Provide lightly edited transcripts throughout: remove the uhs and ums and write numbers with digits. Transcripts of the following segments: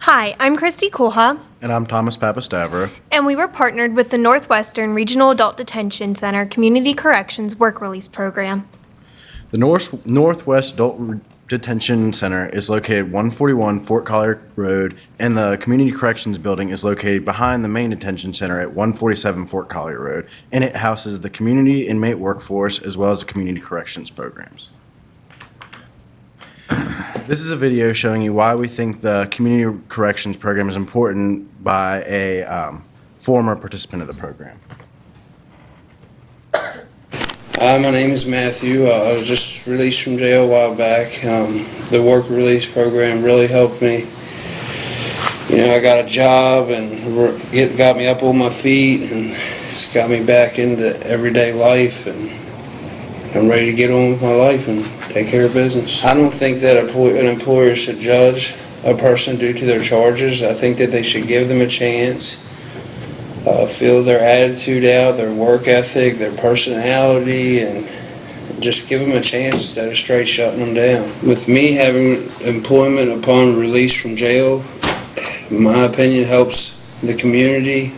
Hi, I'm Christy Kulha, And I'm Thomas Papastravou. and we were partnered with the Northwestern Regional Adult Detention Center Community Corrections Work Release Program. The Northwest Adult Detention Center is located 141 Fort Collier Road, and the Community Corrections Building is located behind the main detention center at 147 Fort Collier Road, and it houses the community inmate workforce as well as the community corrections programs. This is a video showing you why we think the community corrections program is important by a former participant of the program. Hi, my name is Matthew. I was just released from jail a while back. The work release program really helped me. I got a job and got me up on my feet, and it's got me back into everyday life, and I'm ready to get on with my life and take care of business. I don't think that an employer should judge a person due to their charges. I think that they should give them a chance. Feel their attitude out, their work ethic, their personality, and just give them a chance instead of straight shutting them down. With me having employment upon release from jail, in my opinion, helps the community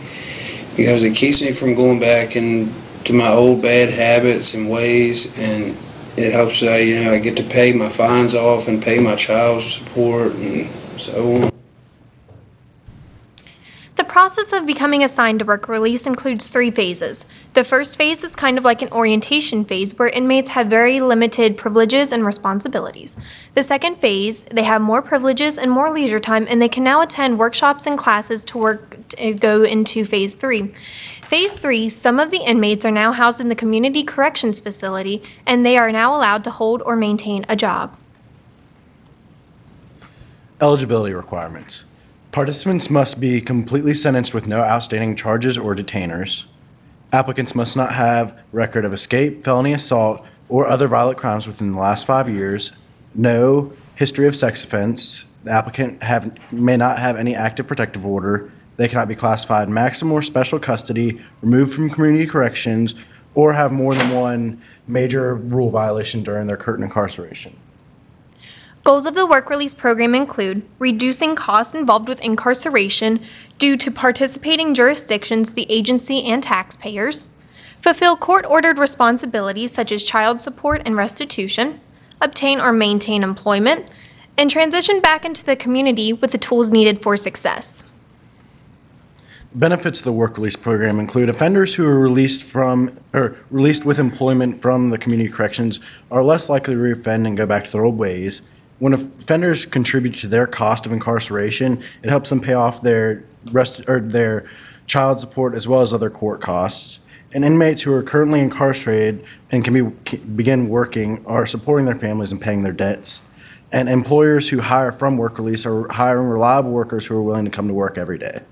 because it keeps me from going back into my old bad habits and ways, and it helps that I get to pay my fines off and pay my child support and so on. The process of becoming assigned to work release includes 3 phases. The first phase is kind of like an orientation phase where inmates have very limited privileges and responsibilities. The second phase, they have more privileges and more leisure time, and they can now attend workshops and classes to go into phase 3. Phase 3, some of the inmates are now housed in the community corrections facility, and they are now allowed to hold or maintain a job. Eligibility requirements. Participants must be completely sentenced with no outstanding charges or detainers. Applicants must not have record of escape, felony assault, or other violent crimes within the last 5 years. No history of sex offense. The applicant may not have any active protective order. They cannot be classified maximum or special custody, removed from community corrections, or have more than one major rule violation during their current incarceration. Goals of the work release program include reducing costs involved with incarceration due to participating jurisdictions, the agency, and taxpayers, fulfill court-ordered responsibilities such as child support and restitution, obtain or maintain employment, and transition back into the community with the tools needed for success. Benefits of the work release program include offenders who are released with employment from the community corrections are less likely to reoffend and go back to their old ways. When offenders contribute to their cost of incarceration, it helps them pay off their child support as well as other court costs. And inmates who are currently incarcerated and can begin working are supporting their families and paying their debts. And employers who hire from work release are hiring reliable workers who are willing to come to work every day.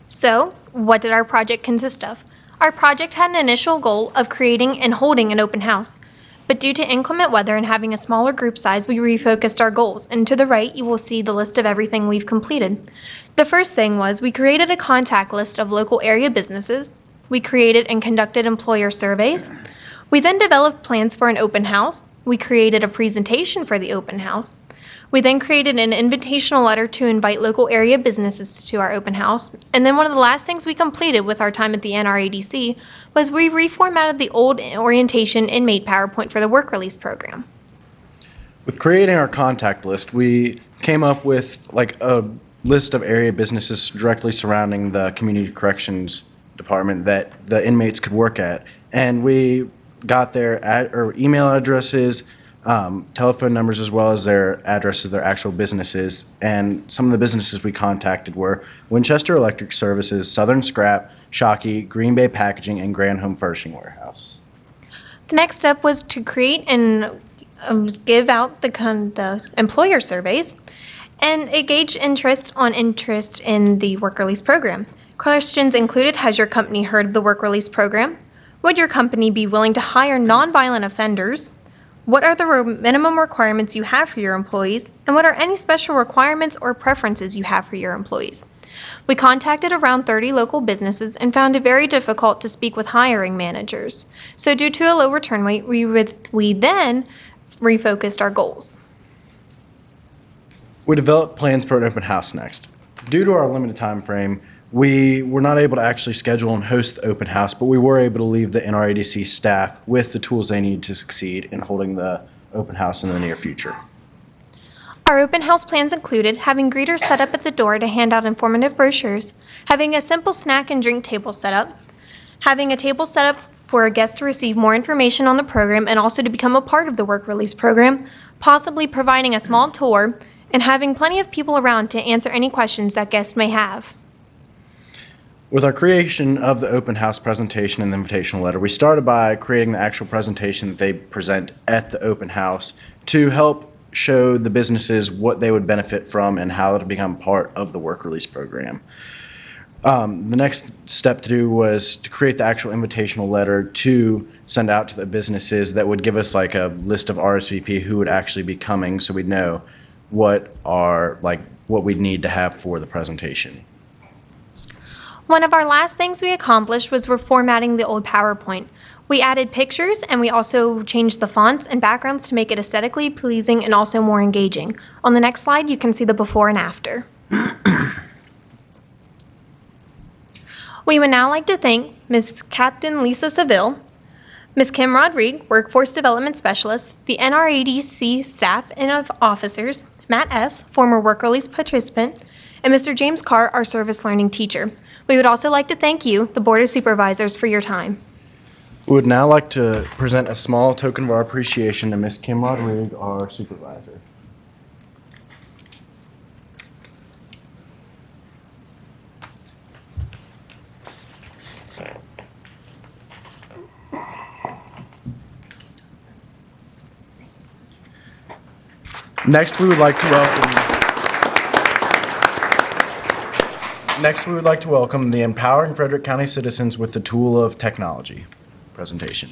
So, what did our project consist of? Our project had an initial goal of creating and holding an open house. But due to inclement weather and having a smaller group size, we refocused our goals. And to the right, you will see the list of everything we've completed. The first thing was we created a contact list of local area businesses. We created and conducted employer surveys. We then developed plans for an open house. We created a presentation for the open house. We then created an invitational letter to invite local area businesses to our open house. And then one of the last things we completed with our time at the NRADC was we reformatted the old orientation inmate PowerPoint for the work release program. With creating our contact list, we came up with a list of area businesses directly surrounding the community corrections department that the inmates could work at. And we got their email addresses, telephone numbers, as well as their addresses, their actual businesses. And some of the businesses we contacted were Winchester Electric Services, Southern Scrap, Shockey, Green Bay Packaging, and Grand Home Furnishing Warehouse. The next step was to create and give out the employer surveys and gauge interest in the work release program. Questions included: has your company heard of the work release program? Would your company be willing to hire nonviolent offenders? What are the minimum requirements you have for your employees? And what are any special requirements or preferences you have for your employees? We contacted around 30 local businesses and found it very difficult to speak with hiring managers. So due to a low return rate, we then refocused our goals. We developed plans for an open house next. Due to our limited time frame, we were not able to actually schedule and host the open house, but we were able to leave the NRADC staff with the tools they need to succeed in holding the open house in the near future. Our open house plans included having greeters set up at the door to hand out informative brochures, having a simple snack and drink table set up, having a table set up for a guest to receive more information on the program and also to become a part of the work release program, possibly providing a small tour, and having plenty of people around to answer any questions that guests may have. With our creation of the open house presentation and the invitational letter, we started by creating the actual presentation that they present at the open house to help show the businesses what they would benefit from and how to become part of the work release program. The next step to do was to create the actual invitational letter to send out to the businesses that would give us like a list of RSVP who would actually be coming, so we'd know what we'd need to have for the presentation. One of our last things we accomplished was reformatting the old PowerPoint. We added pictures and we also changed the fonts and backgrounds to make it aesthetically pleasing and also more engaging. On the next slide, you can see the before and after. We would now like to thank Ms. Captain Lisa Seville, Ms. Kim Rodrigue, Workforce Development Specialist, the NRADC staff and officers, Matt S., former work release participant, and Mr. James Carr, our service learning teacher. We would also like to thank you, the Board of Supervisors, for your time. We would now like to present a small token of our appreciation to Ms. Kim Rodrigue, our supervisor. Next, we would like to welcome the Empowering Frederick County Citizens with the Tool of Technology presentation.